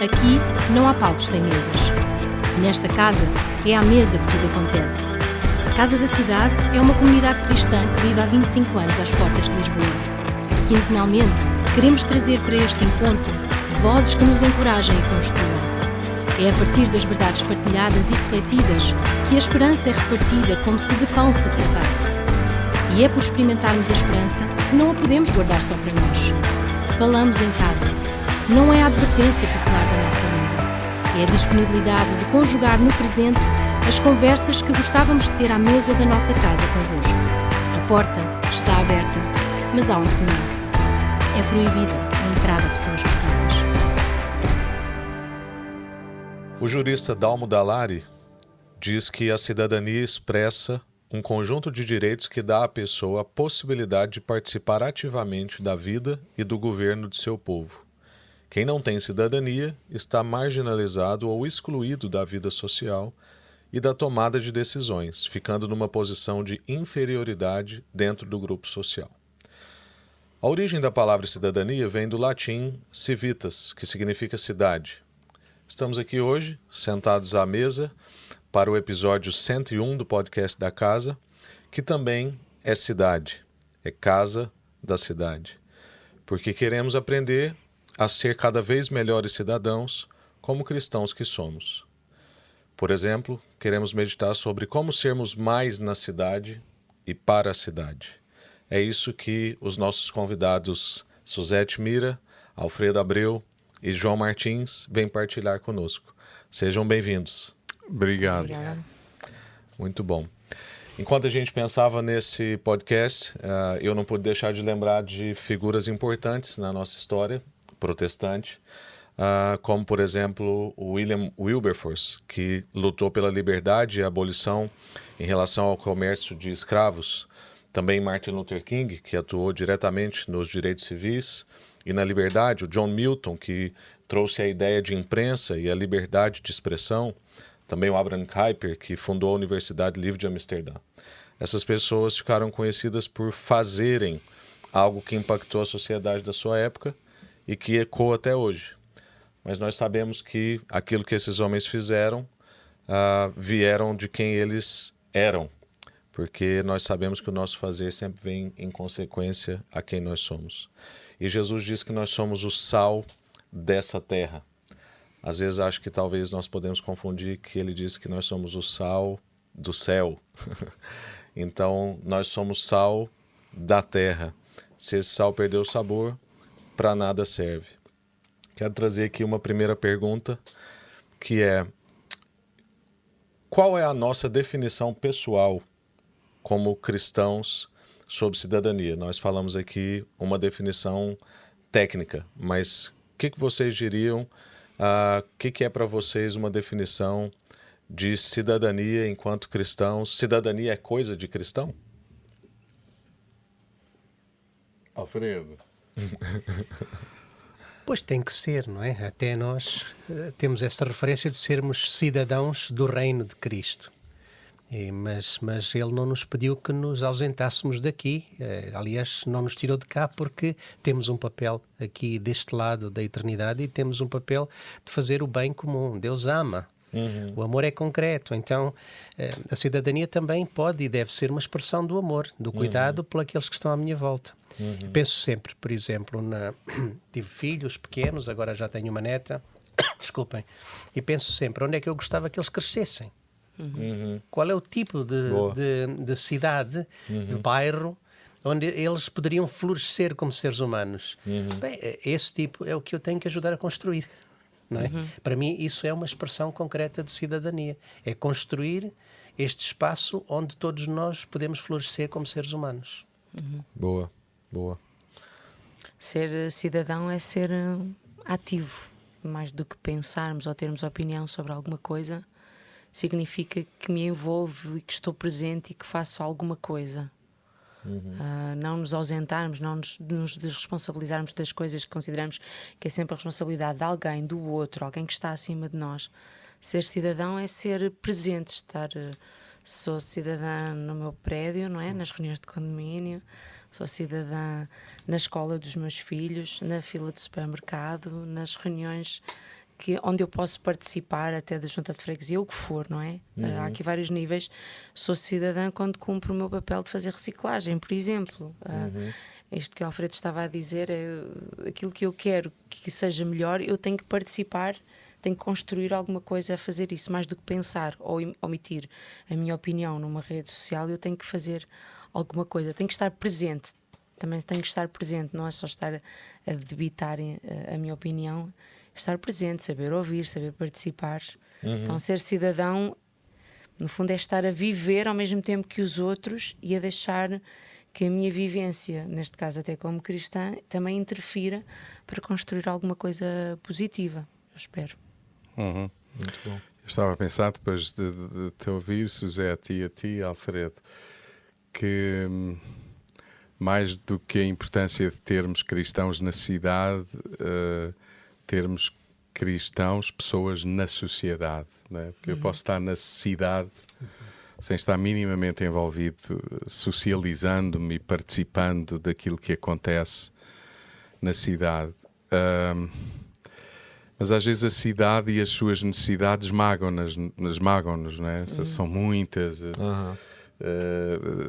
Aqui não há palcos sem mesas. Nesta casa é à mesa que tudo acontece. A Casa da Cidade é uma comunidade cristã que vive há 25 anos às portas de Lisboa. Quinzenalmente, queremos trazer para este encontro vozes que nos encorajem e construam. É a partir das verdades partilhadas e refletidas que a esperança é repartida como se de pão se tratasse. E é por experimentarmos a esperança que não a podemos guardar só para nós. Falamos em casa. Não é a advertência popular da nossa língua. É a disponibilidade de conjugar no presente as conversas que gostávamos de ter à mesa da nossa casa convosco. A porta está aberta, mas há um senhor. É proibida a entrada a pessoas perfeitas. O jurista Dalmo Dallari diz que a cidadania expressa um conjunto de direitos que dá à pessoa a possibilidade de participar ativamente da vida e do governo de seu povo. Quem não tem cidadania está marginalizado ou excluído da vida social e da tomada de decisões, ficando numa posição de inferioridade dentro do grupo social. A origem da palavra cidadania vem do latim civitas, que significa cidade. Estamos aqui hoje, sentados à mesa, para o episódio 101 do podcast da Casa, que também é cidade, é Casa da Cidade, porque queremos aprender a ser cada vez melhores cidadãos como cristãos que somos. Por exemplo, queremos meditar sobre como sermos mais na cidade e para a cidade. É isso que os nossos convidados Suzete Mira, Alfredo Abreu e João Martins vêm partilhar conosco. Sejam bem-vindos. Obrigado. Obrigada. Muito bom. Enquanto a gente pensava nesse podcast, eu não pude deixar de lembrar de figuras importantes na nossa história protestante, como, por exemplo, o William Wilberforce, que lutou pela liberdade e abolição em relação ao comércio de escravos. Também Martin Luther King, que atuou diretamente nos direitos civis e na liberdade. O John Milton, que trouxe a ideia de imprensa e a liberdade de expressão. Também o Abraham Kuyper, que fundou a Universidade Livre de Amsterdã. Essas pessoas ficaram conhecidas por fazerem algo que impactou a sociedade da sua época e que ecoa até hoje. Mas nós sabemos que aquilo que esses homens fizeram vieram de quem eles eram, porque nós sabemos que o nosso fazer sempre vem em consequência a quem nós somos. E Jesus diz que nós somos o sal dessa terra. Às vezes acho que talvez nós podemos confundir que ele diz que nós somos o sal do céu. Então, nós somos sal da terra. Se esse sal perder o sabor, para nada serve. Quero trazer aqui uma primeira pergunta, que é: qual é a nossa definição pessoal como cristãos sobre cidadania? Nós falamos aqui uma definição técnica, mas o que vocês diriam? O que é para vocês uma definição de cidadania enquanto cristãos? Cidadania é coisa de cristão? Alfredo. Pois tem que ser, não é? Até nós temos essa referência de sermos cidadãos do reino de Cristo. Mas ele não nos pediu que nos ausentássemos daqui. Aliás, não nos tirou de cá porque temos um papel aqui deste lado da eternidade e temos um papel de fazer o bem comum. Deus ama. O amor é concreto. Então, a cidadania também pode e deve ser uma expressão do amor, do cuidado por aqueles que estão à minha volta. Penso sempre, por exemplo, tive filhos pequenos, agora já tenho uma neta, desculpem, e penso sempre onde é que eu gostava que eles crescessem. Qual é o tipo de cidade, de bairro, onde eles poderiam florescer como seres humanos? Bem, esse tipo é o que eu tenho que ajudar a construir. Não é? Para mim, isso é uma expressão concreta de cidadania. É construir este espaço onde todos nós podemos florescer como seres humanos. Boa. Ser cidadão é ser ativo. Mais do que pensarmos ou termos opinião sobre alguma coisa, significa que me envolvo e que estou presente e que faço alguma coisa. Não nos ausentarmos, não nos desresponsabilizarmos das coisas que consideramos que é sempre a responsabilidade de alguém, do outro, alguém que está acima de nós. Ser cidadão é ser presente, estar... Sou cidadã no meu prédio, não é? Nas reuniões de condomínio, sou cidadã na escola dos meus filhos, na fila do supermercado, nas reuniões onde eu posso participar até da junta de freguesia, o que for, não é? Há aqui vários níveis. Sou cidadã quando cumpro o meu papel de fazer reciclagem, por exemplo. Isto que o Alfredo estava a dizer é aquilo que eu quero que seja melhor, eu tenho que participar, tenho que construir alguma coisa a fazer isso, mais do que pensar ou omitir a minha opinião numa rede social. Eu tenho que fazer alguma coisa, tenho que estar presente. Também tenho que estar presente, não é só estar a debitar a minha opinião, estar presente, saber ouvir, saber participar. Então, ser cidadão, no fundo, é estar a viver ao mesmo tempo que os outros e a deixar que a minha vivência, neste caso até como cristã, também interfira para construir alguma coisa positiva, eu espero. Muito bom. Eu estava a pensar, depois de te ouvir, Suzete, e a ti, Alfredo, que mais do que a importância de termos cristãos na cidade, termos cristãos, pessoas na sociedade, não é? Porque eu posso estar na cidade sem estar minimamente envolvido, socializando-me e participando daquilo que acontece na cidade. Mas às vezes a cidade e as suas necessidades esmagam-nos, não é? São muitas.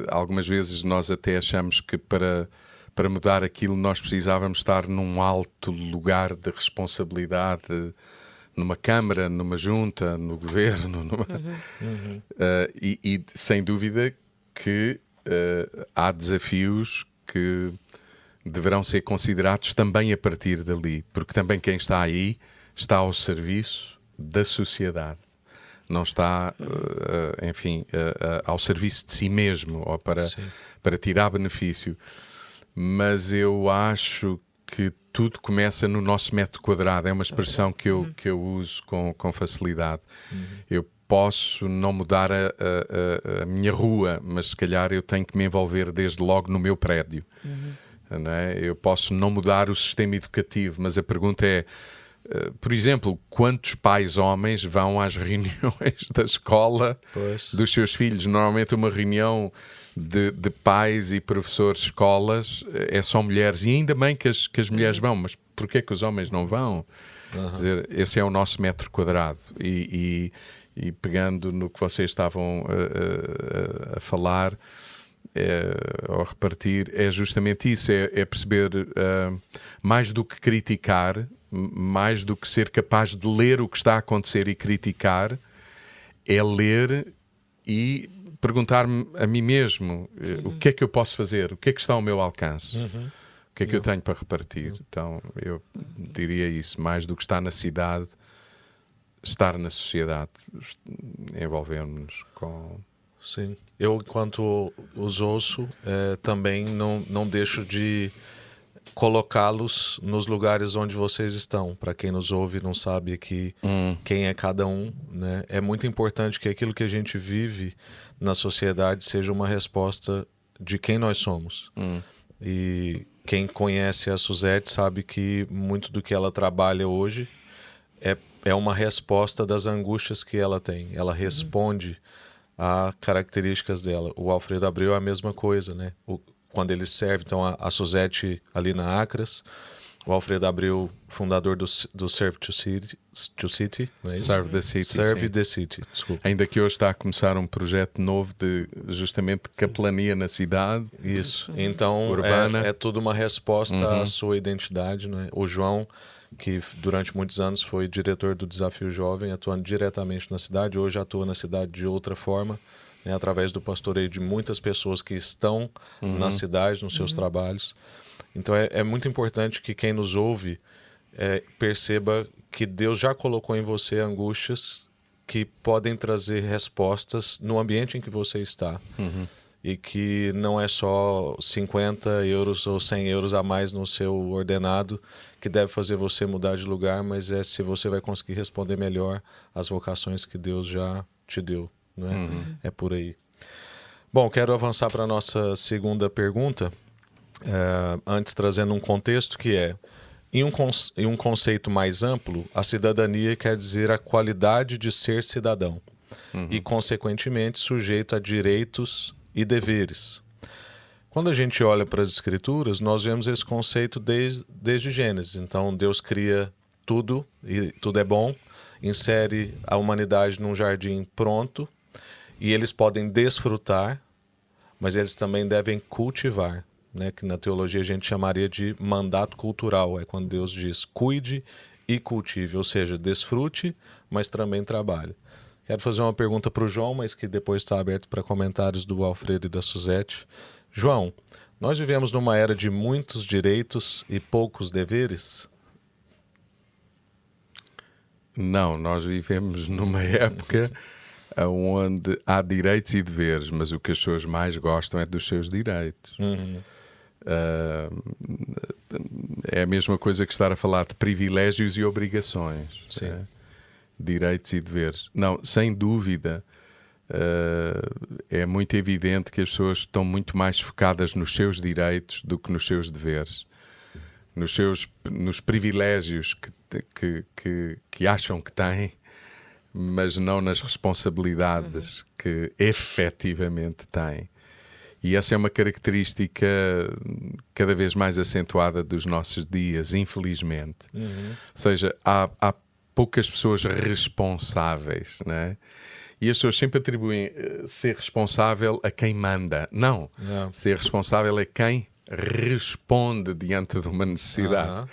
Algumas vezes nós até achamos que para mudar aquilo nós precisávamos estar num alto lugar de responsabilidade, numa Câmara, numa Junta, no Governo. E sem dúvida que há desafios que deverão ser considerados também a partir dali, porque também quem está aí está ao serviço da sociedade. Não está, ao serviço de si mesmo ou para tirar benefício. Mas eu acho que tudo começa no nosso metro quadrado. É uma expressão que eu uso com facilidade. Eu posso não mudar a minha rua, mas se calhar eu tenho que me envolver desde logo no meu prédio. Não é? Eu posso não mudar o sistema educativo, mas a pergunta é, por exemplo, quantos pais homens vão às reuniões da escola dos seus filhos? Normalmente uma reunião de pais e professores de escolas é só mulheres, e ainda bem que as mulheres vão, mas porquê que os homens não vão? Quer dizer, esse é o nosso metro quadrado. E pegando no que vocês estavam a falar, ao repartir, é justamente isso, é perceber mais do que criticar, mais do que ser capaz de ler o que está a acontecer e criticar, é ler e perguntar-me a mim mesmo o que é que eu posso fazer, o que é que está ao meu alcance, o que é que eu tenho para repartir. Então eu diria isso, mais do que estar na cidade, estar na sociedade, envolvermos-nos com... Sim, eu enquanto os ouço também não deixo de colocá-los nos lugares onde vocês estão. Para quem nos ouve e não sabe aqui quem é cada um, né? É muito importante que aquilo que a gente vive na sociedade seja uma resposta de quem nós somos. E quem conhece a Suzete sabe que muito do que ela trabalha hoje é uma resposta das angústias que ela tem. Ela responde a características dela. O Alfredo Abreu é a mesma coisa, né? Quando ele serve, então a Suzete ali na Acras, o Alfredo Abreu, fundador do Serve to City, não é isso? Serve the City. Serve the City, desculpa. Ainda que hoje está a começar um projeto novo de justamente capelania na cidade. Isso. Então urbana. É tudo uma resposta à sua identidade, não é? O João, que durante muitos anos foi diretor do Desafio Jovem, atuando diretamente na cidade, hoje atua na cidade de outra forma, né, através do pastoreio de muitas pessoas que estão na cidade, nos seus trabalhos. Então é muito importante que quem nos ouve perceba que Deus já colocou em você angústias que podem trazer respostas no ambiente em que você está. E que não é só 50 euros ou 100 euros a mais no seu ordenado que deve fazer você mudar de lugar, mas é se você vai conseguir responder melhor às vocações que Deus já te deu. Não é? É por aí. Bom, quero avançar para a nossa segunda pergunta, antes trazendo um contexto que em um conceito mais amplo, a cidadania quer dizer a qualidade de ser cidadão e, consequentemente, sujeito a direitos e deveres. Quando a gente olha para as Escrituras, nós vemos esse conceito desde Gênesis. Então, Deus cria tudo, e tudo é bom, insere a humanidade num jardim pronto, e eles podem desfrutar, mas eles também devem cultivar, né? Que na teologia a gente chamaria de mandato cultural, é quando Deus diz cuide e cultive, ou seja, desfrute, mas também trabalhe. Quero fazer uma pergunta para o João, mas que depois está aberto para comentários do Alfredo e da Suzete. João, nós vivemos numa era de muitos direitos e poucos deveres? Não, nós vivemos numa época onde há direitos e deveres, mas o que as pessoas mais gostam é dos seus direitos. É a mesma coisa que estar a falar de privilégios e obrigações. Sim. Direitos e deveres. Não, sem dúvida, é muito evidente que as pessoas estão muito mais focadas nos seus direitos do que nos seus deveres. Nos privilégios que acham que têm, mas não nas responsabilidades que efetivamente têm. E essa é uma característica cada vez mais acentuada dos nossos dias, infelizmente. Ou seja, há poucas pessoas responsáveis, né? E as pessoas sempre atribuem ser responsável a quem manda. Não. Ser responsável é quem responde diante de uma necessidade.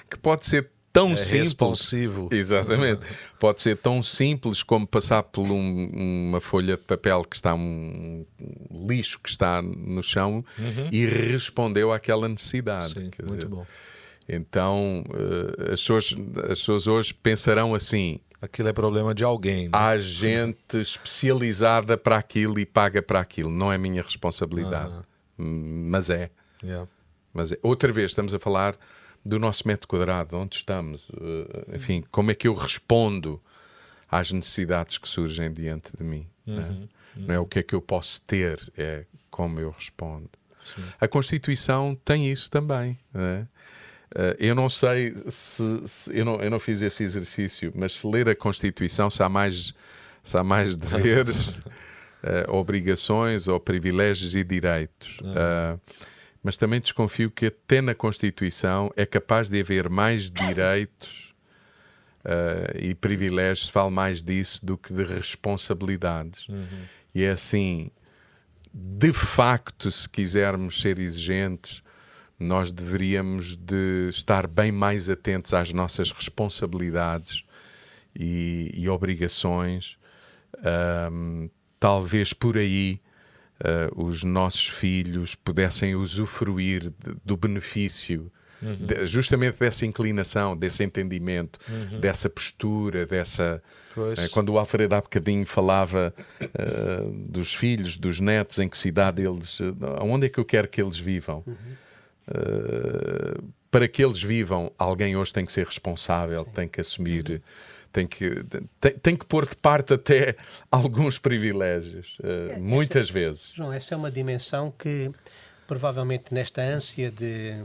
Que pode ser tão simples. Responsivo. Exatamente. Pode ser tão simples como passar por uma folha de papel que está, um lixo que está no chão e respondeu àquela necessidade. Sim, Quer muito dizer, bom. então, as pessoas hoje pensarão assim: Aquilo é problema de alguém, né? há gente especializada para aquilo e paga para aquilo. Não é minha responsabilidade. Mas é. Yeah. Mas é. Outra vez, estamos a falar do nosso metro quadrado, onde estamos. Enfim, como é que eu respondo às necessidades que surgem diante de mim? Né? Não é o que é que eu posso ter, é como eu respondo. Sim. A Constituição tem isso também, né? Eu não sei eu não fiz esse exercício, mas se ler a Constituição, se há mais deveres, obrigações ou privilégios e direitos. Mas também desconfio que até na Constituição é capaz de haver mais direitos e privilégios, se fala mais disso do que de responsabilidades. E é assim, de facto, se quisermos ser exigentes, nós deveríamos de estar bem mais atentos às nossas responsabilidades e obrigações. Talvez por aí os nossos filhos pudessem usufruir do benefício justamente dessa inclinação, desse entendimento, dessa postura, quando o Alfredo há bocadinho falava dos filhos, dos netos, em que cidade eles, onde é que eu quero que eles vivam? Para que eles vivam, alguém hoje tem que ser responsável, tem que assumir, tem que pôr de parte até alguns privilégios, muitas vezes. João, essa é uma dimensão que provavelmente nesta ânsia de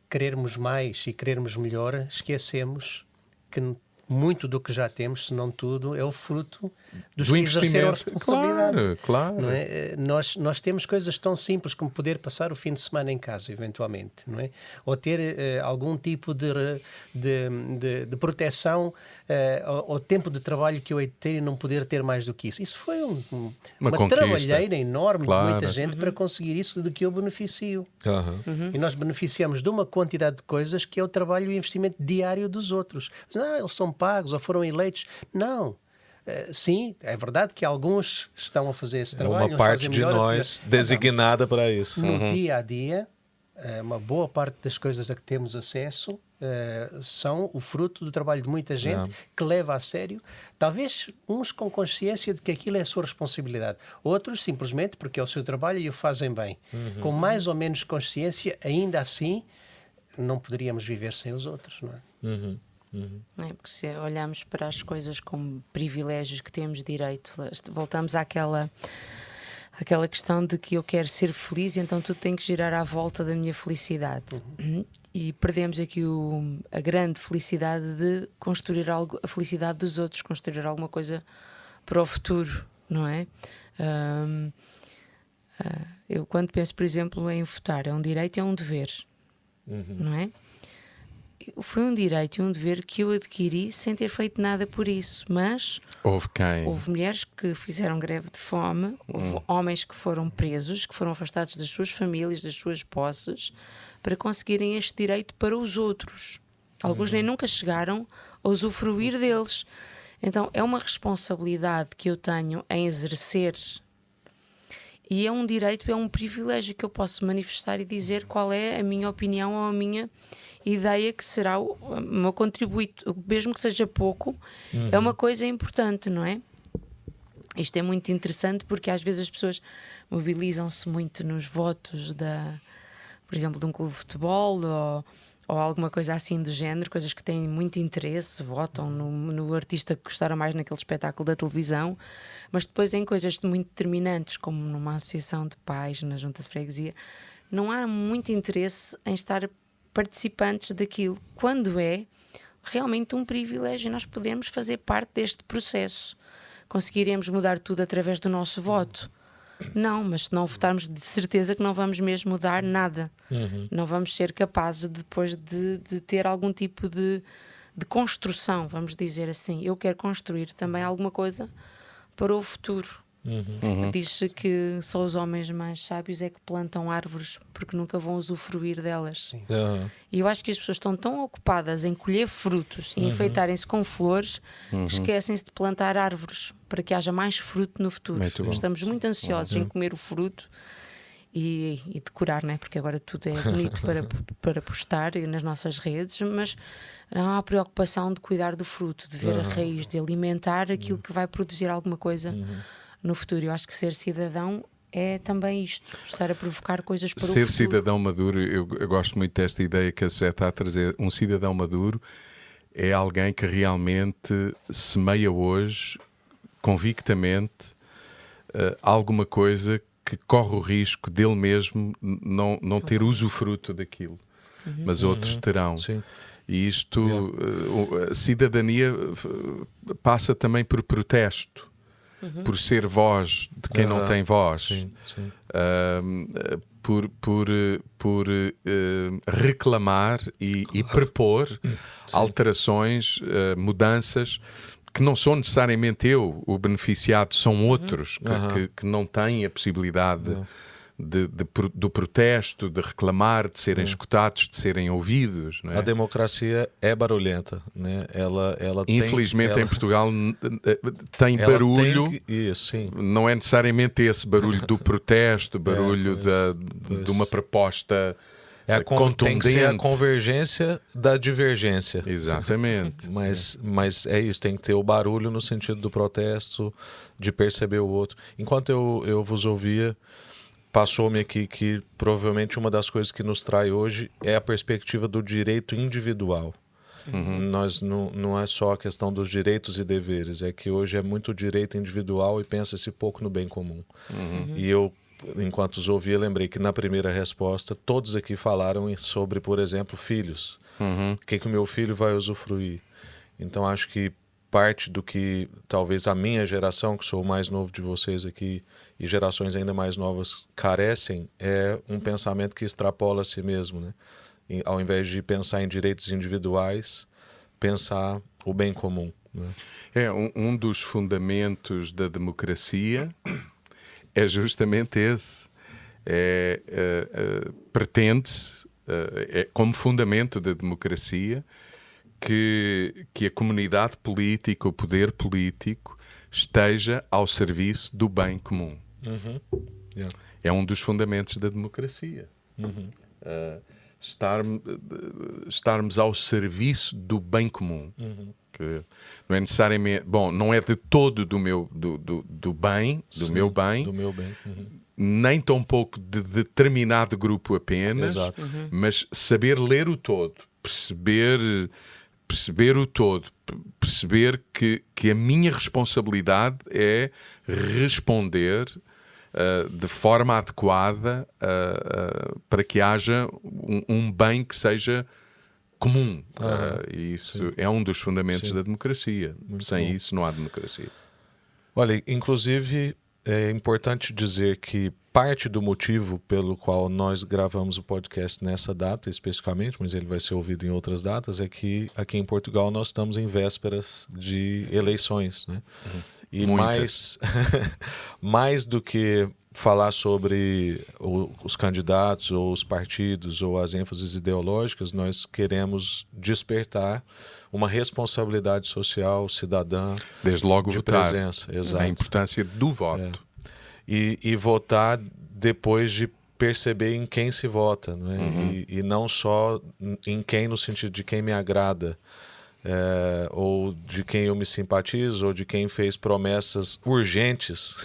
querermos mais e querermos melhor, esquecemos que muito do que já temos, se não tudo, é o fruto dos que exerceram a responsabilidade. Claro. Não é? Nós temos coisas tão simples como poder passar o fim de semana em casa, eventualmente, não é? Ou ter algum tipo de proteção ao tempo de trabalho que eu hei de ter e não poder ter mais do que isso. Isso foi uma trabalheira enorme de muita gente para conseguir isso de que eu beneficio. E nós beneficiamos de uma quantidade de coisas que é o trabalho e o investimento diário dos outros. Eles são pagos ou foram eleitos. Não. Sim, é verdade que alguns estão a fazer esse trabalho. É uma parte de nós designada para isso. No dia a dia, uma boa parte das coisas a que temos acesso são o fruto do trabalho de muita gente que leva a sério, talvez uns com consciência de que aquilo é a sua responsabilidade, outros simplesmente porque é o seu trabalho e o fazem bem. Com mais ou menos consciência, ainda assim, não poderíamos viver sem os outros, não é? Não é? Porque se olharmos para as coisas como privilégios que temos direito, voltamos àquela questão de que eu quero ser feliz, então tudo tem que girar à volta da minha felicidade. E perdemos aqui a grande felicidade de construir algo, a felicidade dos outros, construir alguma coisa para o futuro, não é? Eu quando penso, por exemplo, em votar, é um direito e é um dever, não é? foi um direito e um dever que eu adquiri sem ter feito nada por isso. Mas houve mulheres que fizeram greve de fome, houve homens que foram presos, que foram afastados das suas famílias, das suas posses, para conseguirem este direito para os outros. Alguns nem nunca chegaram a usufruir deles. Então é uma responsabilidade que eu tenho em exercer, e é um direito, é um privilégio que eu posso manifestar e dizer qual é a minha opinião ou a minha ideia, que será o meu contributo, mesmo que seja pouco. É uma coisa importante, não é? Isto é muito interessante, porque às vezes as pessoas mobilizam-se muito nos votos por exemplo, de um clube de futebol ou alguma coisa assim do género, coisas que têm muito interesse, votam no artista que gostaram mais naquele espetáculo da televisão, mas depois em coisas muito determinantes, como numa associação de pais, na junta de freguesia, não há muito interesse em estar participantes daquilo, quando é realmente um privilégio nós podermos fazer parte deste processo. Conseguiremos mudar tudo através do nosso voto? Não, mas se não votarmos, de certeza que não vamos mesmo mudar nada. Não vamos ser capazes depois de ter algum tipo de construção, vamos dizer assim. Eu quero construir também alguma coisa para o futuro. Diz-se que só os homens mais sábios é que plantam árvores, porque nunca vão usufruir delas. E eu acho que as pessoas estão tão ocupadas em colher frutos e enfeitarem-se com flores, que esquecem-se de plantar árvores para que haja mais fruto no futuro. Estamos muito ansiosos em comer o fruto e decorar, né? Porque agora tudo é bonito para postar nas nossas redes, mas não há a preocupação de cuidar do fruto, de ver a raiz, de alimentar aquilo que vai produzir alguma coisa no futuro. Eu acho que ser cidadão é também isto, estar a provocar coisas para o futuro. Ser cidadão maduro, eu gosto muito desta ideia que a José está a trazer. Um cidadão maduro é alguém que realmente semeia hoje, convictamente, alguma coisa que corre o risco dele mesmo não ter usufruto daquilo, mas outros terão. Sim. E isto, a cidadania passa também por protesto, por ser voz de quem não tem voz, Sim. por reclamar e propor alterações, mudanças, que não sou necessariamente eu o beneficiado, são outros que não têm a possibilidade do protesto, de reclamar, de serem escutados, de serem ouvidos. Não é? A democracia é barulhenta, né? Ela Infelizmente em Portugal tem barulho, isso, sim. não é necessariamente esse barulho do protesto, barulho de uma proposta contundente. Tem que ser a convergência da divergência. Exatamente. Mas é isso, tem que ter o barulho no sentido do protesto, de perceber o outro. Enquanto eu vos ouvia, passou-me aqui que provavelmente uma das coisas que nos trai hoje é a perspectiva do direito individual. Nós não é só a questão dos direitos e deveres, é que hoje é muito direito individual e pensa-se pouco no bem comum. E eu, enquanto os ouvia, lembrei que na primeira resposta todos aqui falaram sobre, por exemplo, filhos. O que o meu filho vai usufruir? Então acho que parte do que talvez a minha geração, que sou o mais novo de vocês aqui, e gerações ainda mais novas carecem, é um pensamento que extrapola a si mesmo, né? E, ao invés de pensar em direitos individuais, pensar o bem comum, né? Um dos fundamentos da democracia é justamente esse. Pretende-se, como fundamento da democracia, que a comunidade política, o poder político, esteja ao serviço do bem comum. É um dos fundamentos da democracia. Estarmos ao serviço do bem comum. Que não é necessariamente, não é de todo do meu bem, do meu bem, nem tão pouco de determinado grupo apenas, mas saber ler o todo, perceber o todo, perceber que a minha responsabilidade é responder de forma adequada para que haja um bem que seja comum. E isso é um dos fundamentos da democracia. Sem isso não há democracia. Olha, inclusive é importante dizer que parte do motivo pelo qual nós gravamos o podcast nessa data especificamente, mas ele vai ser ouvido em outras datas, é que aqui em Portugal nós estamos em vésperas de eleições, né? E mais do que falar sobre os candidatos ou os partidos ou as ênfases ideológicas, nós queremos despertar uma responsabilidade social, cidadã, desde logo de votar, presença. Exato. a importância do voto. E votar depois de perceber em quem se vota, não é? E não só em quem no sentido de quem me agrada, ou de quem eu me simpatizo, ou de quem fez promessas urgentes,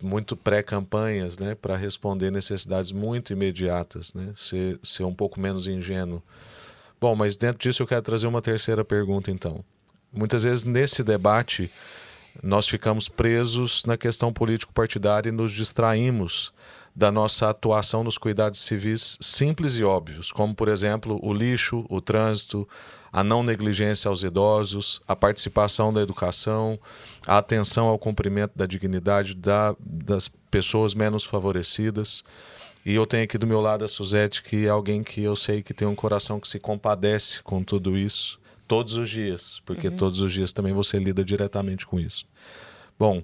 muito pré-campanhas, né, para responder necessidades muito imediatas, né? Ser um pouco menos ingênuo. Bom, mas dentro disso eu quero trazer uma terceira pergunta, então. Muitas vezes nesse debate nós ficamos presos na questão político-partidária e nos distraímos da nossa atuação nos cuidados civis simples e óbvios, como, por exemplo, o lixo, o trânsito, a não negligência aos idosos, a participação da educação, a atenção ao cumprimento da dignidade das pessoas menos favorecidas. E eu tenho aqui do meu lado a Suzete, que é alguém que eu sei que tem um coração que se compadece com tudo isso todos os dias, porque todos os dias também você lida diretamente com isso. Bom,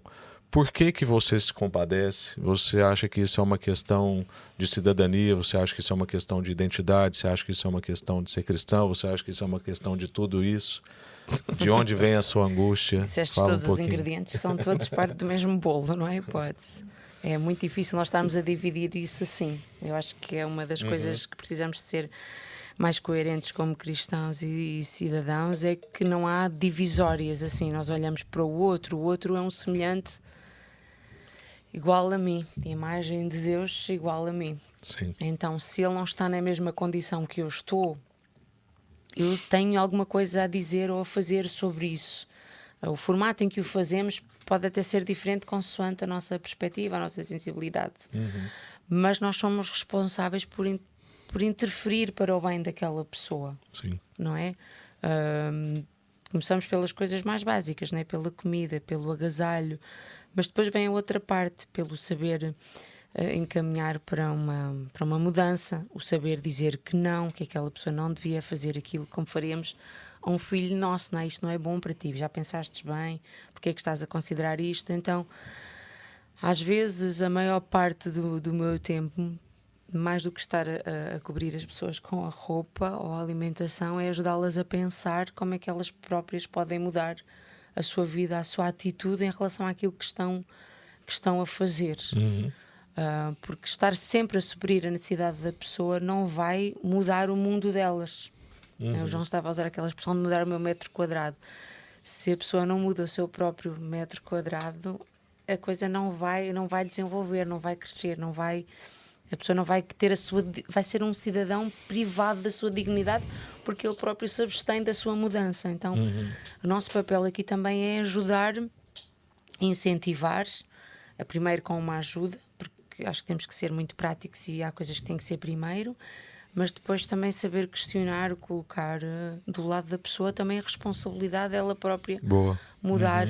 por que você se compadece? Você acha que isso é uma questão de cidadania? Você acha que isso é uma questão de identidade? Você acha que isso é uma questão de ser cristão? Você acha que isso é uma questão de tudo isso? De onde vem a sua angústia? Disseste Fala todos os ingredientes, são todos parte do mesmo bolo, não é hipótese. É muito difícil nós estarmos a dividir isso assim. Eu acho que é uma das coisas que precisamos ser mais coerentes como cristãos e cidadãos, é que não há divisórias assim. Nós olhamos para o outro é um semelhante igual a mim, a imagem de Deus igual a mim. Sim. Então, se ele não está na mesma condição que eu estou, eu tenho alguma coisa a dizer ou a fazer sobre isso. O formato em que o fazemos pode até ser diferente consoante a nossa perspectiva, a nossa sensibilidade. Mas nós somos responsáveis por interferir para o bem daquela pessoa. Sim. Não é? Começamos pelas coisas mais básicas, não é? Pela comida, pelo agasalho, mas depois vem a outra parte, pelo saber encaminhar para uma mudança, o saber dizer que não, que aquela pessoa não devia fazer aquilo como faríamos a um filho nosso, não é? Isto não é bom para ti, já pensaste bem, porque é que estás a considerar isto? Então, às vezes, a maior parte do meu tempo, mais do que estar a cobrir as pessoas com a roupa ou a alimentação, é ajudá-las a pensar como é que elas próprias podem mudar a sua vida, a sua atitude em relação àquilo que estão a fazer. Porque estar sempre a suprir a necessidade da pessoa não vai mudar o mundo delas. O João estava a usar aquela expressão de mudar o meu metro quadrado. Se a pessoa não muda o seu próprio metro quadrado, a coisa não vai desenvolver, não vai crescer, a pessoa não vai ter vai ser um cidadão privado da sua dignidade, porque ele próprio se abstém da sua mudança. Então, o nosso papel aqui também é ajudar, incentivar, primeiro com uma ajuda, porque acho que temos que ser muito práticos e há coisas que têm que ser primeiro, mas depois também saber questionar, colocar do lado da pessoa também a responsabilidade dela própria. Boa. Mudar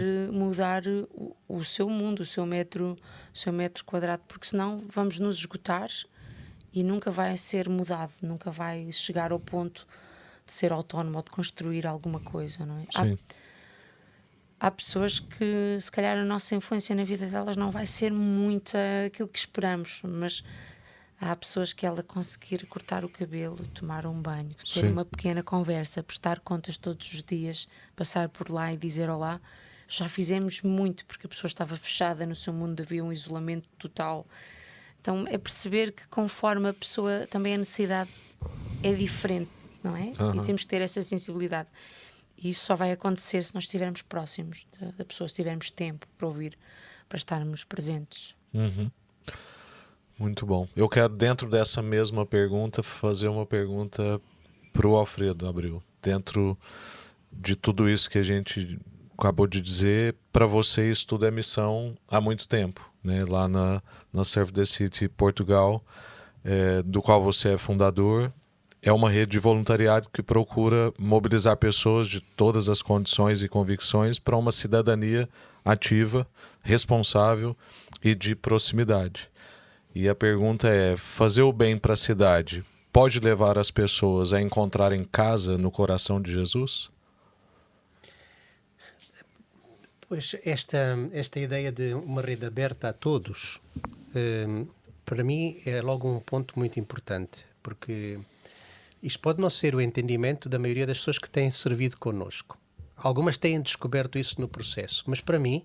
o seu mundo, o seu metro quadrado, porque senão vamos nos esgotar e nunca vai ser mudado, nunca vai chegar ao ponto de ser autónomo ou de construir alguma coisa, não é? Sim. Há pessoas que se calhar a nossa influência na vida delas não vai ser muito aquilo que esperamos, mas há pessoas que ela conseguir cortar o cabelo, tomar um banho, ter uma pequena conversa, prestar contas todos os dias, passar por lá e dizer olá, já fizemos muito, porque a pessoa estava fechada no seu mundo, havia um isolamento total. Então é perceber que conforme a pessoa, também a necessidade é diferente, não é? E temos que ter essa sensibilidade. E isso só vai acontecer se nós estivermos próximos da pessoa, se tivermos tempo para ouvir, para estarmos presentes. Muito bom. Eu quero, dentro dessa mesma pergunta, fazer uma pergunta para o Alfredo Abreu. Dentro de tudo isso que a gente acabou de dizer, para você isso tudo é missão há muito tempo, né? Lá na Serve the City Portugal, do qual você é fundador, é uma rede de voluntariado que procura mobilizar pessoas de todas as condições e convicções para uma cidadania ativa, responsável e de proximidade. E a pergunta é: fazer o bem para a cidade pode levar as pessoas a encontrarem casa no coração de Jesus? Pois esta ideia de uma rede aberta a todos, para mim é logo um ponto muito importante, porque isto pode não ser o entendimento da maioria das pessoas que têm servido connosco. Algumas têm descoberto isso no processo, mas para mim,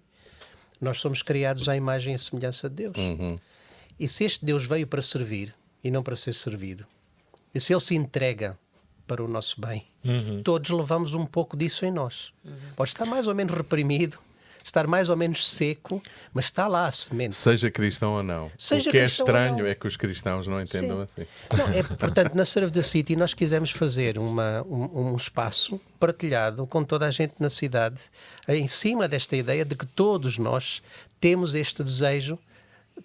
nós somos criados à imagem e semelhança de Deus. E se este Deus veio para servir e não para ser servido, e se Ele se entrega para o nosso bem, todos levamos um pouco disso em nós. Pode estar mais ou menos reprimido, estar mais ou menos seco, mas está lá a semente. Seja cristão ou não. Seja o que é cristão estranho é que os cristãos não entendam assim. Não, portanto, na Serve the City nós quisemos fazer um espaço partilhado com toda a gente na cidade, em cima desta ideia de que todos nós temos este desejo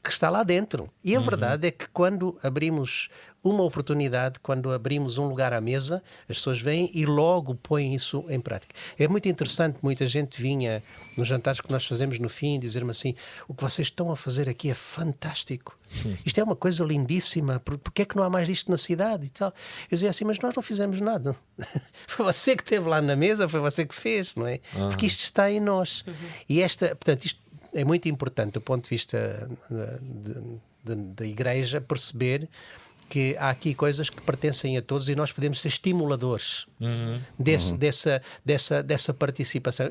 que está lá dentro. E a verdade é que quando abrimos uma oportunidade, quando abrimos um lugar à mesa, as pessoas vêm e logo põem isso em prática. É muito interessante, muita gente vinha nos jantares que nós fazemos no fim dizer-me assim: o que vocês estão a fazer aqui é fantástico. Isto é uma coisa lindíssima, porque é que não há mais disto na cidade e tal? Eu dizia assim: mas nós não fizemos nada. Foi você que esteve lá na mesa, foi você que fez, não é? Porque isto está em nós. E portanto, isto é muito importante do ponto de vista da Igreja perceber que há aqui coisas que pertencem a todos e nós podemos ser estimuladores dessa participação.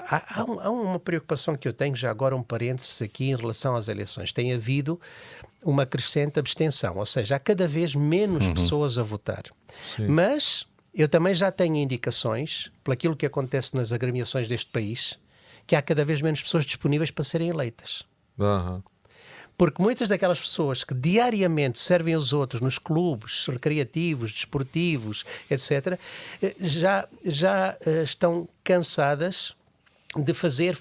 Há uma preocupação que eu tenho, já agora um parênteses aqui em relação às eleições. Tem havido uma crescente abstenção, ou seja, há cada vez menos pessoas a votar. Sim. Mas eu também já tenho indicações, por aquilo que acontece nas agremiações deste país, que há cada vez menos pessoas disponíveis para serem eleitas. Porque muitas daquelas pessoas que diariamente servem os outros nos clubes recreativos, desportivos, etc., já estão cansadas de fazer,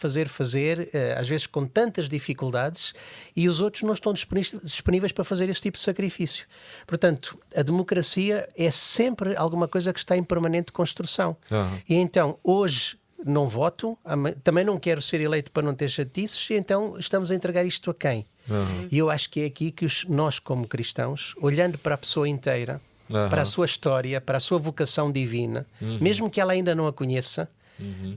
às vezes com tantas dificuldades, e os outros não estão disponíveis para fazer esse tipo de sacrifício. Portanto, a democracia é sempre alguma coisa que está em permanente construção. E então, hoje, não voto, também não quero ser eleito para não ter chatices, e então estamos a entregar isto a quem? E eu acho que é aqui que nós, como cristãos, olhando para a pessoa inteira, para a sua história, para a sua vocação divina, mesmo que ela ainda não a conheça,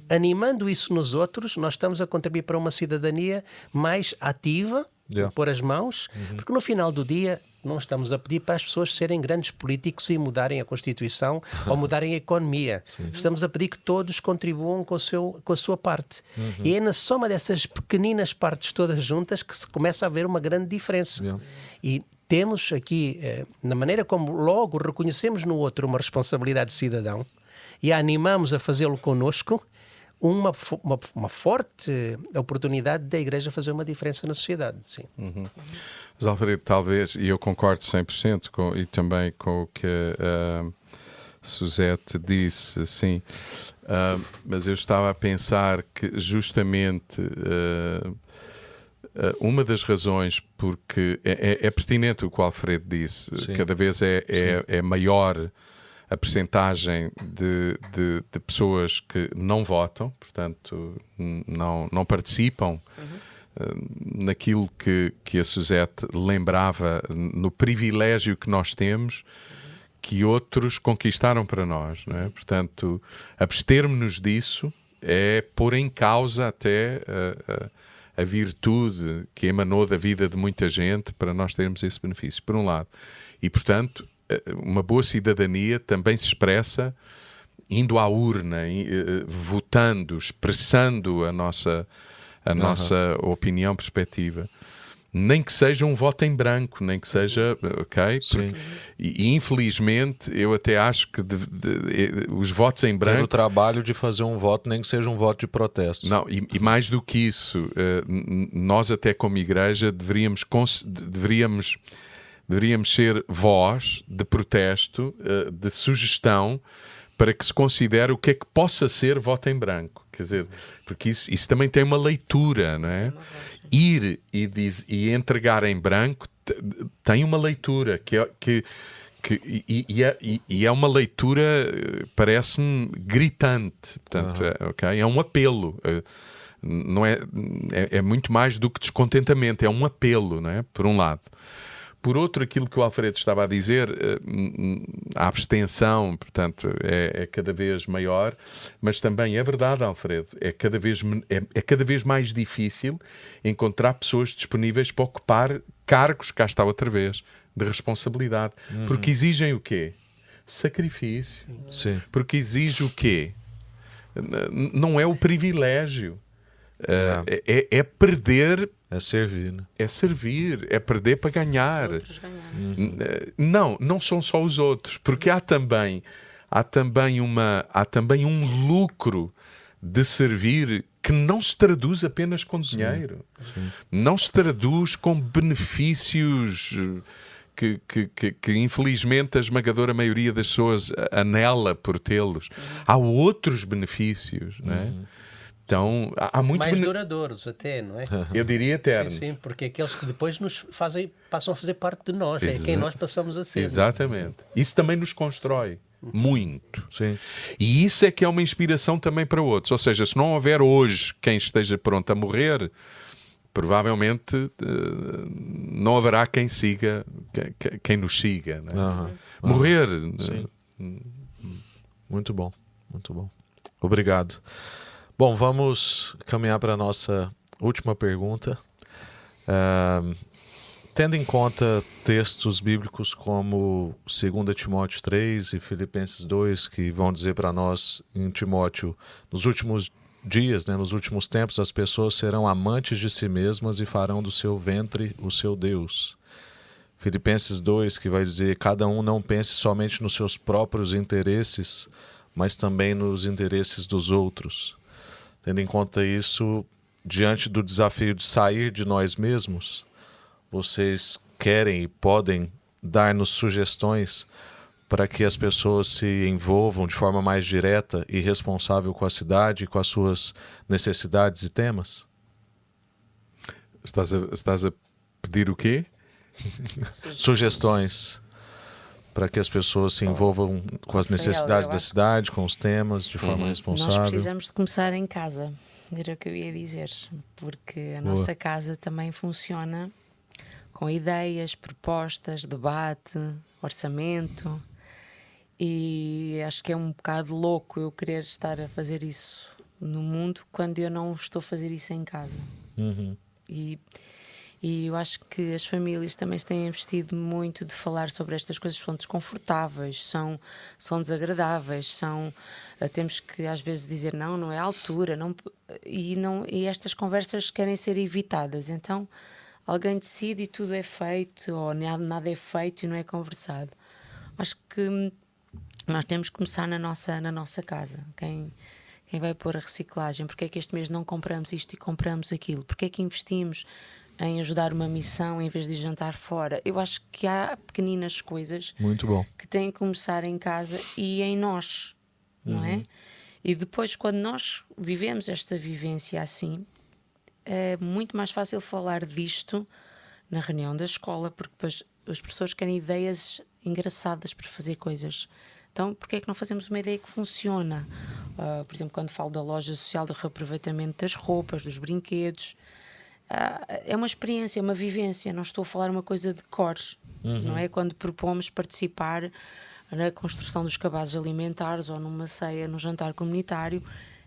animando isso nos outros, nós estamos a contribuir para uma cidadania mais ativa, pôr as mãos, porque no final do dia não estamos a pedir para as pessoas serem grandes políticos e mudarem a Constituição ou mudarem a economia. Estamos a pedir que todos contribuam com a sua parte. E é na soma dessas pequeninas partes todas juntas que se começa a ver uma grande diferença. E temos aqui, na maneira como logo reconhecemos no outro uma responsabilidade de cidadão e a animamos a fazê-lo connosco, uma forte oportunidade da Igreja fazer uma diferença na sociedade. Sim. Mas, Alfredo, talvez, e eu concordo 100% e também com o que a Suzete disse, sim, mas eu estava a pensar que justamente uma das razões, porque é pertinente o que o Alfredo disse, cada vez é maior a percentagem de pessoas que não votam, portanto, não participam naquilo que a Suzete lembrava, no privilégio que nós temos, que outros conquistaram para nós, não é? Portanto, abstermos-nos disso é pôr em causa até a virtude que emanou da vida de muita gente para nós termos esse benefício, por um lado. E, portanto, uma boa cidadania também se expressa indo à urna, votando, expressando a nossa opinião, perspectiva. Nem que seja um voto em branco, nem que seja, ok? E infelizmente eu até acho que os votos em branco... Ter o trabalho de fazer um voto, nem que seja um voto de protesto. Não, e mais do que isso, nós até como igreja deveríamos ser voz de protesto, de sugestão, para que se considere o que é que possa ser voto em branco. Quer dizer, porque isso também tem uma leitura, não é? Ir e entregar em branco tem uma leitura e é uma leitura, parece-me, gritante. Portanto, é um apelo. Não é muito mais do que descontentamento, é um apelo, não é? Por um lado. Por outro, aquilo que o Alfredo estava a dizer, a abstenção, portanto, é cada vez maior, mas também é verdade, Alfredo, é cada vez mais difícil encontrar pessoas disponíveis para ocupar cargos, cá está outra vez, de responsabilidade. Porque exigem o quê? Sacrifício. Sim. Porque exige o quê? Não é o privilégio. É perder. É servir, né? É servir, é perder para ganhar. Outros ganharem. Não são só os outros, porque há também um lucro de servir que não se traduz apenas com dinheiro. Sim. Não se traduz com benefícios que infelizmente a esmagadora maioria das pessoas anela por tê-los. Há outros benefícios, não é? Então, há muito mais duradouros até, não é? Eu diria eternos. Sim, porque aqueles que depois passam a fazer parte de nós, é quem nós passamos a ser. Exatamente. Isso também nos constrói muito. Sim. E isso é que é uma inspiração também para outros. Ou seja, se não houver hoje quem esteja pronto a morrer, provavelmente não haverá quem siga, quem nos siga. Não é? Morrer. Sim. Muito bom, muito bom. Obrigado. Bom, vamos caminhar para a nossa última pergunta. Tendo em conta textos bíblicos como 2 Timóteo 3 e Filipenses 2, que vão dizer para nós em Timóteo, nos últimos dias, né, nos últimos tempos, as pessoas serão amantes de si mesmas e farão do seu ventre o seu Deus. Filipenses 2, que vai dizer, cada um não pense somente nos seus próprios interesses, mas também nos interesses dos outros. Tendo em conta isso, diante do desafio de sair de nós mesmos, vocês querem e podem dar-nos sugestões para que as pessoas se envolvam de forma mais direta e responsável com a cidade e com as suas necessidades e temas? Estás a pedir o quê? Sugestões para que as pessoas se envolvam com as necessidades da cidade, com os temas, de forma responsável. Nós precisamos de começar em casa, era o que eu ia dizer, porque a nossa casa também funciona com ideias, propostas, debate, orçamento, e acho que é um bocado louco eu querer estar a fazer isso no mundo quando eu não estou a fazer isso em casa. E eu acho que as famílias também se têm investido muito de falar sobre estas coisas, são desconfortáveis, são desagradáveis, temos que às vezes dizer não é a altura, e estas conversas querem ser evitadas. Então alguém decide e tudo é feito, ou nada é feito e não é conversado. Acho que nós temos que começar na nossa casa. Quem vai pôr a reciclagem? Porque é que este mês não compramos isto e compramos aquilo? Porque é que investimos em ajudar uma missão em vez de jantar fora? Eu acho que há pequeninas coisas Muito bom. que têm que começar em casa e em nós, não é? E depois, quando nós vivemos esta vivência assim, é muito mais fácil falar disto na reunião da escola, porque depois os professores querem ideias engraçadas para fazer coisas. Então, porque é que não fazemos uma ideia que funciona? Por exemplo, quando falo da loja social, do reaproveitamento das roupas, dos brinquedos, é uma experiência, é uma vivência. Não estou a falar uma coisa de cores, não é? Quando propomos participar na construção dos cabazes alimentares ou numa ceia, num jantar comunitário,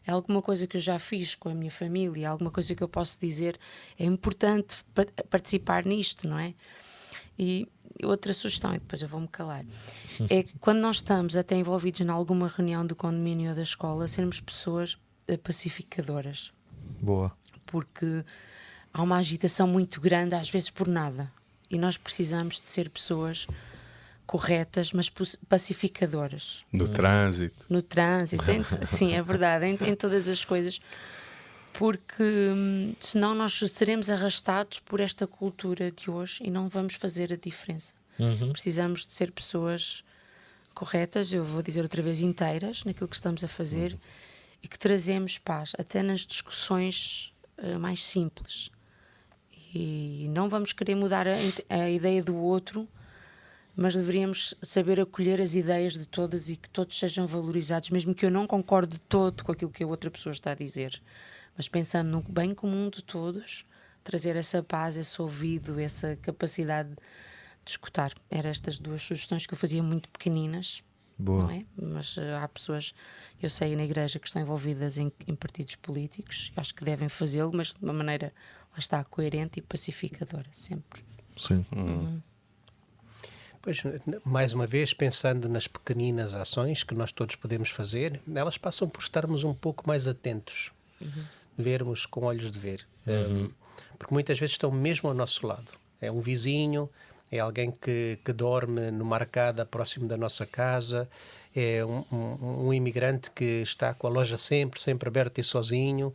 é alguma coisa que eu já fiz com a minha família, alguma coisa que eu posso dizer, é importante participar nisto, não é? E outra sugestão, e depois eu vou-me calar, é que quando nós estamos até envolvidos em alguma reunião do condomínio ou da escola, sermos pessoas pacificadoras. Boa. Porque há uma agitação muito grande, às vezes por nada, e nós precisamos de ser pessoas corretas, mas pacificadoras. No trânsito. No trânsito, sim, é verdade, em todas as coisas, porque senão nós seremos arrastados por esta cultura de hoje e não vamos fazer a diferença. Precisamos de ser pessoas corretas, eu vou dizer outra vez, inteiras naquilo que estamos a fazer, e que trazemos paz, até nas discussões mais simples. E não vamos querer mudar a ideia do outro mas deveríamos saber acolher as ideias de todas e que todos sejam valorizados, mesmo que eu não concorde de todo com aquilo que a outra pessoa está a dizer. Mas pensando no bem comum de todos, trazer essa paz, esse ouvido, essa capacidade de escutar. Eram estas 2 sugestões que eu fazia muito pequeninas. Boa. Não é? Mas há pessoas, eu sei na igreja, que estão envolvidas em partidos políticos, acho que devem fazê-lo, mas de uma maneira, lá está, coerente e pacificadora, sempre. Sim. Pois, mais uma vez, pensando nas pequeninas ações que nós todos podemos fazer, elas passam por estarmos um pouco mais atentos, vermos com olhos de ver. Porque muitas vezes estão mesmo ao nosso lado. É um vizinho, é alguém que dorme numa arcada próximo da nossa casa, é um imigrante que está com a loja sempre aberta e sozinho.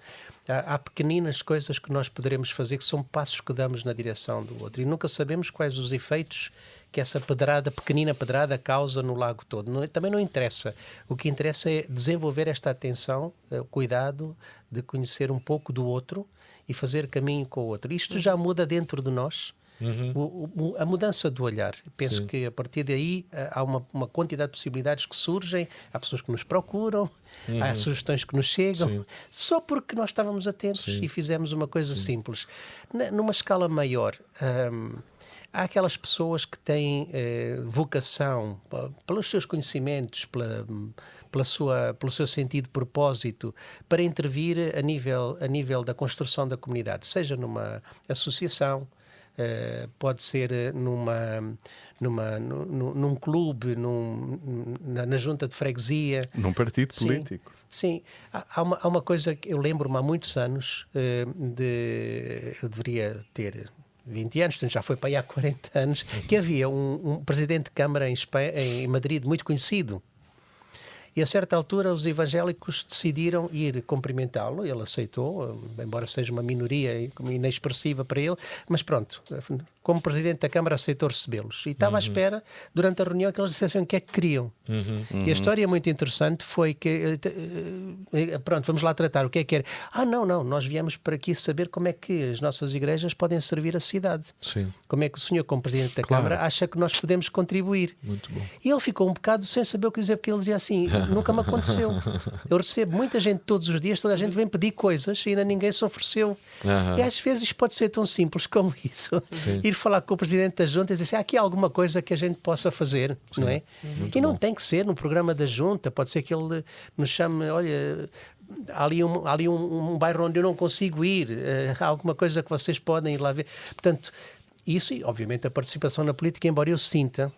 Há pequeninas coisas que nós poderemos fazer que são passos que damos na direção do outro e nunca sabemos quais os efeitos que essa pequenina pedrada causa no lago todo. Também não interessa. O que interessa é desenvolver esta atenção, o cuidado de conhecer um pouco do outro e fazer caminho com o outro. Isto já muda dentro de nós. A mudança do olhar. Penso que a partir daí há uma quantidade de possibilidades que surgem, há pessoas que nos procuram, há sugestões que nos chegam, só porque nós estávamos atentos e fizemos uma coisa simples. Numa escala maior, há aquelas pessoas que têm vocação pelos seus conhecimentos, pelo seu sentido de propósito, para intervir a nível da construção da comunidade, seja numa associação, pode ser num clube, na junta de freguesia. Num partido político. Sim. Há uma coisa que eu lembro-me há muitos anos, eu deveria ter 20 anos, portanto já foi para aí há 40 anos, que havia um presidente de Câmara em Madrid muito conhecido. E a certa altura os evangélicos decidiram ir cumprimentá-lo, ele aceitou, embora seja uma minoria inexpressiva para ele, mas pronto, como presidente da Câmara aceitou recebê-los. E estava à espera, durante a reunião, que eles dissessem o que é que queriam. E a história muito interessante foi que, pronto, vamos lá tratar, o que é que era? Não, nós viemos para aqui saber como é que as nossas igrejas podem servir a cidade. Sim. Como é que o senhor, como presidente da Câmara, acha que nós podemos contribuir? Muito bom. E ele ficou um bocado sem saber o que dizer, porque ele dizia assim, nunca me aconteceu. Eu recebo muita gente todos os dias, toda a gente vem pedir coisas e ainda ninguém se ofereceu. E às vezes isto pode ser tão simples como isso. Ir falar com o presidente da junta e dizer assim, aqui há alguma coisa que a gente possa fazer, não é? E não tem que ser no programa da junta, pode ser que ele nos chame, olha, há ali um bairro onde eu não consigo ir, há alguma coisa que vocês podem ir lá ver. Portanto, isso e obviamente a participação na política, embora eu sinta,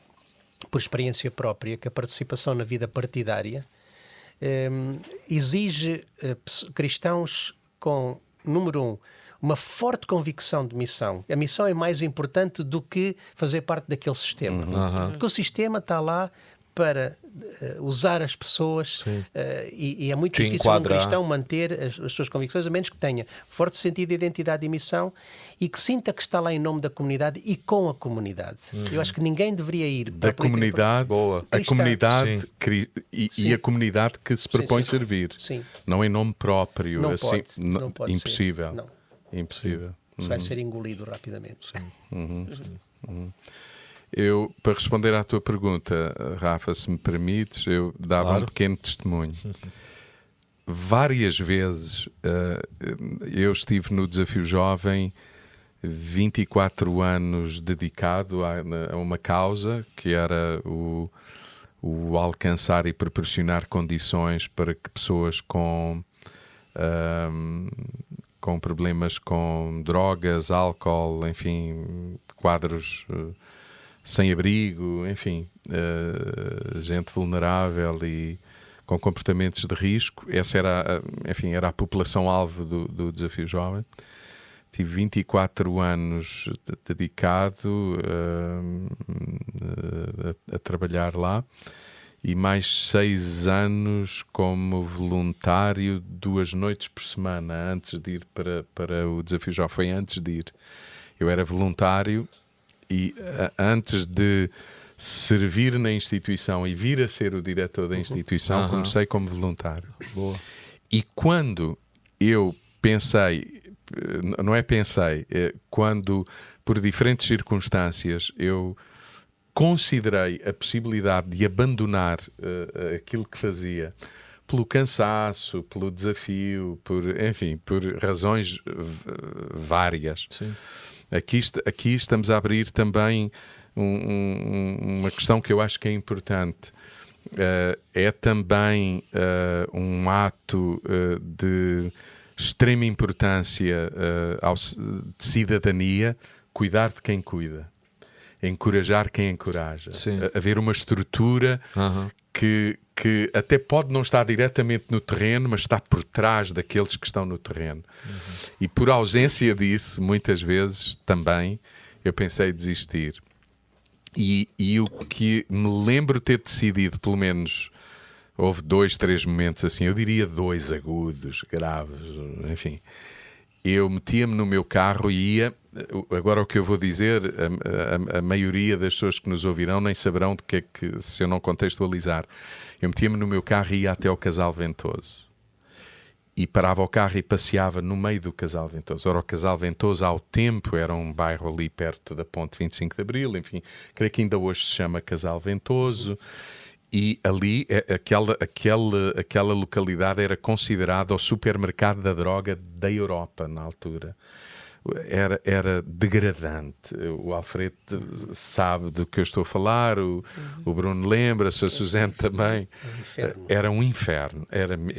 por experiência própria, que a participação na vida partidária exige cristãos com, número 1, uma forte convicção de missão. A missão é mais importante do que fazer parte daquele sistema. Porque o sistema está lá para usar as pessoas e é muito difícil um cristão manter as suas convicções, a menos que tenha forte sentido de identidade e missão e que sinta que está lá em nome da comunidade e com a comunidade. Eu acho que ninguém deveria ir para da comunidade, a comunidade e a comunidade que se propõe servir. Sim. Não em nome próprio. Não assim, não pode impossível. ser. Não. Impossível. Isso vai ser engolido rapidamente. Eu, para responder à tua pergunta, Rafa, se me permites, eu dava um pequeno testemunho. Várias vezes eu estive no Desafio Jovem 24 anos dedicado a uma causa que era o alcançar e proporcionar condições para que pessoas com problemas com drogas, álcool, enfim, quadros sem abrigo, enfim, gente vulnerável e com comportamentos de risco. Essa era a população-alvo do Desafio Jovem. Tive 24 anos dedicado a trabalhar lá e mais 6 anos como voluntário 2 noites por semana antes de ir para o Desafio Jovem. Foi antes de ir. Eu era voluntário e antes de servir na instituição e vir a ser o diretor da instituição, comecei como voluntário. Boa. E quando eu quando por diferentes circunstâncias eu considerei a possibilidade de abandonar aquilo que fazia pelo cansaço, pelo desafio, enfim, por razões várias. Sim. Aqui estamos a abrir também uma questão que eu acho que é importante. É também um ato de extrema importância de cidadania, cuidar de quem cuida, encorajar quem encoraja, haver uma estrutura que até pode não estar diretamente no terreno, mas está por trás daqueles que estão no terreno. E por ausência disso, muitas vezes também, eu pensei em desistir. E o que me lembro ter decidido, pelo menos, houve 2, 3 momentos assim, eu diria 2 agudos, graves, enfim. Eu metia-me no meu carro e ia. Agora o que eu vou dizer, a maioria das pessoas que nos ouvirão nem saberão de que é que, se eu não contextualizar. Eu metia-me no meu carro e ia até ao Casal Ventoso. E parava o carro e passeava no meio do Casal Ventoso. Ora, o Casal Ventoso, ao tempo, era um bairro ali perto da Ponte 25 de Abril, enfim, creio que ainda hoje se chama Casal Ventoso. E ali, aquela localidade era considerada o supermercado da droga da Europa, na altura. Era degradante. O Alfredo sabe do que eu estou a falar, o Bruno lembra-se, a Suzane também. Era um inferno.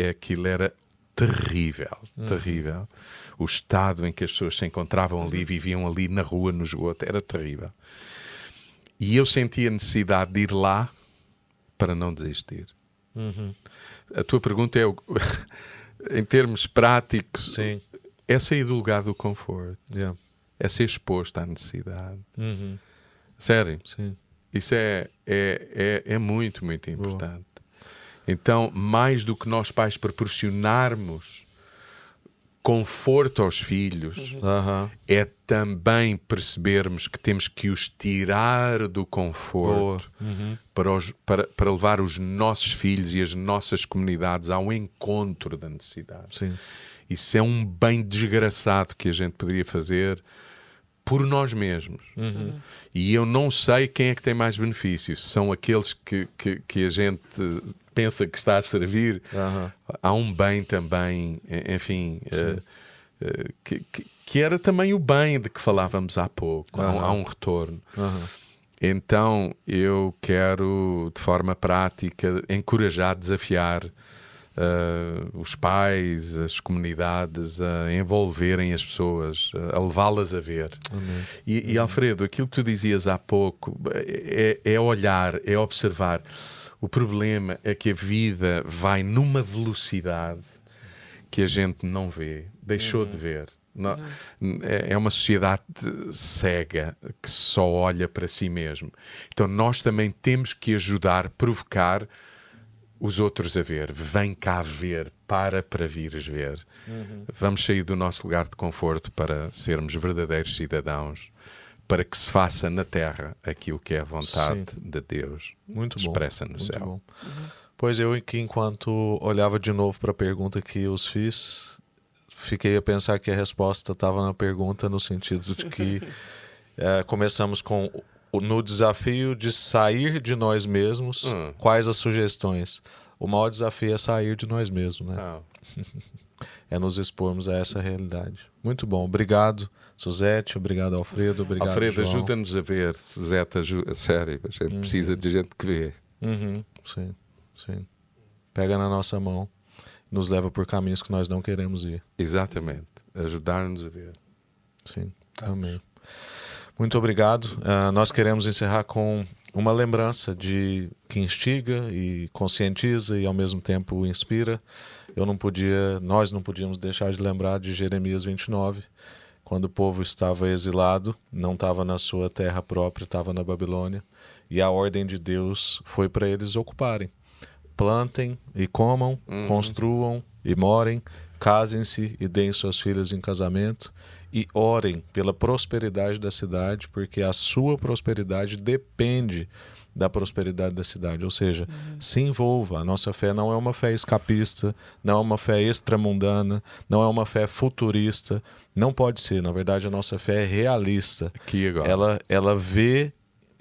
Aquilo era terrível, terrível. O estado em que as pessoas se encontravam ali, viviam ali na rua, no esgoto, era terrível. E eu sentia a necessidade de ir lá para não desistir. A tua pergunta é, em termos práticos, Sim. É sair do lugar do conforto. Yeah. É ser exposto à necessidade. Sério? Sim. Isso é muito, muito importante. Então, mais do que nós pais proporcionarmos conforto aos filhos, é também percebermos que temos que os tirar do conforto para levar os nossos filhos e as nossas comunidades ao encontro da necessidade. Sim. Isso é um bem desgraçado que a gente poderia fazer por nós mesmos. E eu não sei quem é que tem mais benefícios. São aqueles que a gente pensa que está a servir. Há um bem também, enfim, que era também o bem de que falávamos há pouco. Há um retorno. Então eu quero, de forma prática, encorajar, desafiar os pais, as comunidades a envolverem as pessoas, a levá-las a ver. E Alfredo, aquilo que tu dizias há pouco é olhar, é observar. O problema é que a vida vai numa velocidade que a gente não vê, deixou de ver. Não, é uma sociedade cega que só olha para si mesmo. Então nós também temos que ajudar, provocar os outros a ver. Vem cá ver, para vires ver. Vamos sair do nosso lugar de conforto para sermos verdadeiros cidadãos, para que se faça na terra aquilo que é a vontade de Deus, muito expressa bom, no muito céu. Bom. Pois eu, que enquanto olhava de novo para a pergunta que eu os fiz, fiquei a pensar que a resposta estava na pergunta, no sentido de que começamos com no desafio de sair de nós mesmos. Quais as sugestões? O maior desafio é sair de nós mesmos, né? É nos expormos a essa realidade. Muito bom. Obrigado, Suzete. Obrigado, Alfredo. Obrigado, Alfredo, João. ajuda-nos a ver. Suzete, sério, a gente precisa de gente que vê. Sim, sim. Pega na nossa mão. Nos leva por caminhos que nós não queremos ir. Exatamente. Ajudar-nos a ver. Sim. Amém. Muito obrigado. Nós queremos encerrar com uma lembrança de que instiga e conscientiza e ao mesmo tempo inspira. Nós não podíamos deixar de lembrar de Jeremias 29, quando o povo estava exilado, não estava na sua terra própria, estava na Babilônia, e a ordem de Deus foi para eles ocuparem. Plantem e comam, construam e morem, casem-se e deem suas filhas em casamento, e orem pela prosperidade da cidade, porque a sua prosperidade depende da prosperidade da cidade. Ou seja, se envolva. A nossa fé não é uma fé escapista, não é uma fé extramundana, não é uma fé futurista. Não pode ser. Na verdade, a nossa fé é realista. Aqui agora. Ela vê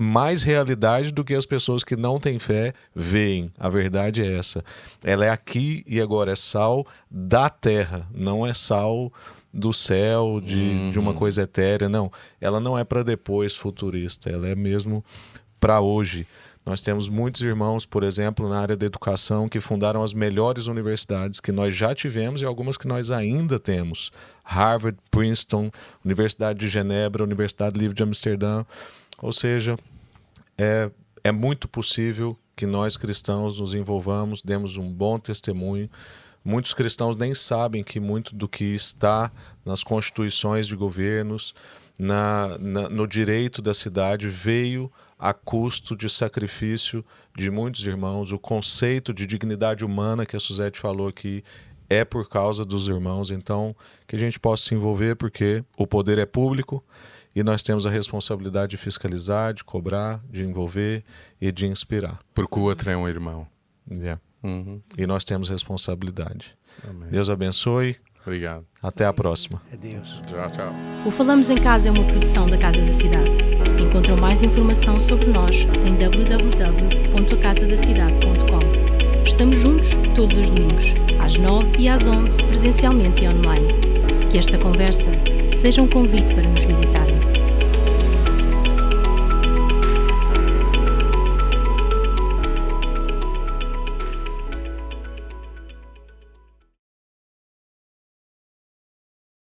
mais realidade do que as pessoas que não têm fé veem. A verdade é essa. Ela é aqui e agora, é sal da terra, não é sal do céu, de uma coisa etérea, não. Ela não é para depois, futurista, ela é mesmo para hoje. Nós temos muitos irmãos, por exemplo, na área da educação, que fundaram as melhores universidades que nós já tivemos e algumas que nós ainda temos. Harvard, Princeton, Universidade de Genebra, Universidade Livre de Amsterdã. Ou seja, é muito possível que nós cristãos nos envolvamos, demos um bom testemunho. Muitos cristãos nem sabem que muito do que está nas constituições de governos, no direito da cidade, veio a custo de sacrifício de muitos irmãos. O conceito de dignidade humana que a Suzete falou aqui é por causa dos irmãos. Então, que a gente possa se envolver, porque o poder é público e nós temos a responsabilidade de fiscalizar, de cobrar, de envolver e de inspirar. Porque o outro é um irmão. Yeah. E nós temos responsabilidade. Amém. Deus abençoe. Obrigado. Até a próxima. Adeus. Tchau, tchau. O Falamos em Casa é uma produção da Casa da Cidade. Encontram mais informação sobre nós em www.acasadacidade.com. Estamos juntos todos os domingos, às 9 e às 11, presencialmente e online. Que esta conversa seja um convite para nos visitar.